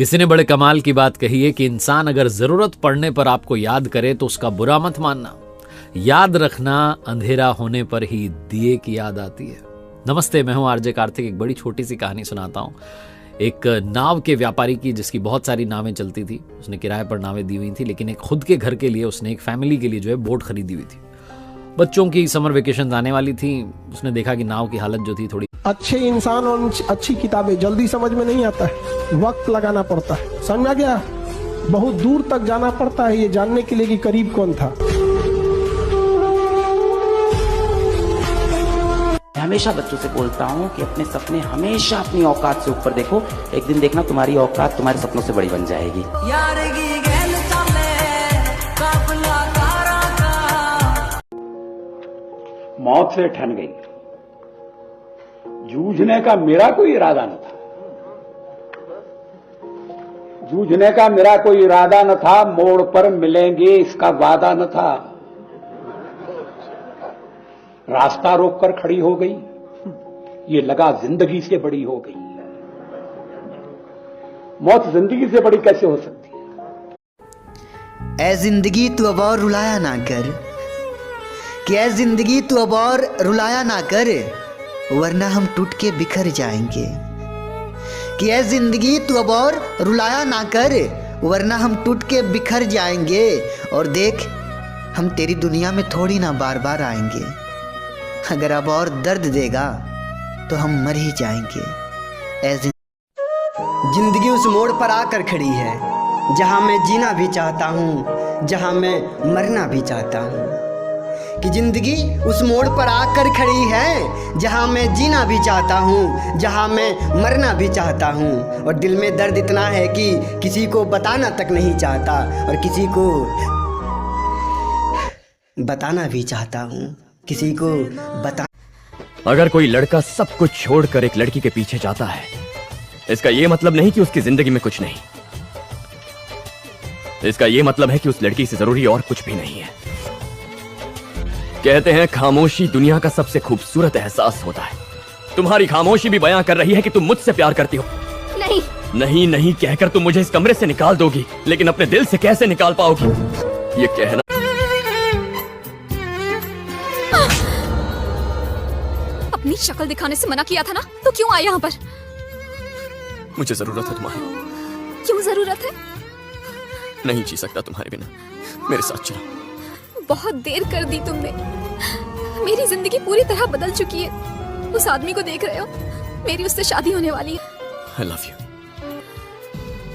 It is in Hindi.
किसी ने बड़े कमाल की बात कही है कि इंसान अगर जरूरत पड़ने पर आपको याद करे तो उसका बुरा मत मानना। याद रखना, अंधेरा होने पर ही दिए की याद आती है। नमस्ते, मैं हूं आरजे कार्तिक। एक बड़ी छोटी सी कहानी सुनाता हूं। एक नाव के व्यापारी की, जिसकी बहुत सारी नावें चलती थी। उसने किराए पर नावें दी हुई थी, लेकिन एक खुद के घर के लिए उसने एक फैमिली के लिए जो है बोट खरीदी हुई थी। बच्चों की समर वेकेशन आने वाली थी। उसने देखा कि नाव की हालत जो थी थोड़ी, अच्छे इंसान और अच्छी किताबें जल्दी समझ में नहीं आता है, वक्त लगाना पड़ता है। समझ में आ गया? बहुत दूर तक जाना पड़ता है ये जानने के लिए कि करीब कौन था। मैं हमेशा बच्चों से बोलता हूँ कि अपने सपने हमेशा अपनी औकात से ऊपर देखो। एक दिन देखना तुम्हारी औकात तुम्हारे सपनों से बड़ी बन जाएगी। मौत से ठन गई। जूझने का मेरा कोई इरादा न था। जूझने का मेरा कोई इरादा न था। मोड़ पर मिलेंगे इसका वादा न था। रास्ता रोककर खड़ी हो गई। ये लगा जिंदगी से बड़ी हो गई। मौत जिंदगी से बड़ी कैसे हो सकती है? ऐ जिंदगी तू अब और रुलाया ना कर, कि ऐ जिंदगी तू अब और रुलाया ना कर, वरना हम टूट के बिखर जाएंगे। कि ऐ जिंदगी तू अब और रुलाया ना कर, वरना हम टूट के बिखर जाएंगे। और देख, हम तेरी दुनिया में थोड़ी ना बार बार आएंगे। अगर अब और दर्द देगा तो हम मर ही जाएंगे। ऐ जिंदगी उस मोड़ पर आकर खड़ी है जहां मैं जीना भी चाहता हूं, जहां मैं मरना भी चाहता हूं। कि जिंदगी उस मोड़ पर आकर खड़ी है जहां मैं जीना भी चाहता हूं, जहां मैं मरना भी चाहता हूं। और दिल में दर्द इतना है कि किसी को बताना तक नहीं चाहता, और किसी को बताना भी चाहता हूं, किसी को बता। अगर कोई लड़का सब कुछ छोड़कर एक लड़की के पीछे जाता है, इसका यह मतलब नहीं कि उसकी जिंदगी में कुछ नहीं। इसका यह मतलब है कि उस लड़की से जरूरी और कुछ भी नहीं है। कहते हैं खामोशी दुनिया का सबसे खूबसूरत एहसास होता है। तुम्हारी खामोशी भी बयां कर रही है कि तुम मुझसे प्यार करती हो। नहीं नहीं नहीं कहकर तुम मुझे इस कमरे से निकाल दोगी, लेकिन अपने दिल से कैसे निकाल पाओगी? ये कहना। अपनी शक्ल दिखाने से मना किया था ना, तो क्यों आए यहाँ पर? मुझे जरूरत है तुम्हारी। क्यों जरूरत है? नहीं जी सकता तुम्हारे बिना। मेरे साथ चलो। बहुत देर कर दी तुमने। मेरी जिंदगी पूरी तरह बदल चुकी है। उस आदमी को देख रहे हो? मेरी उससे शादी होने वाली है। I love you.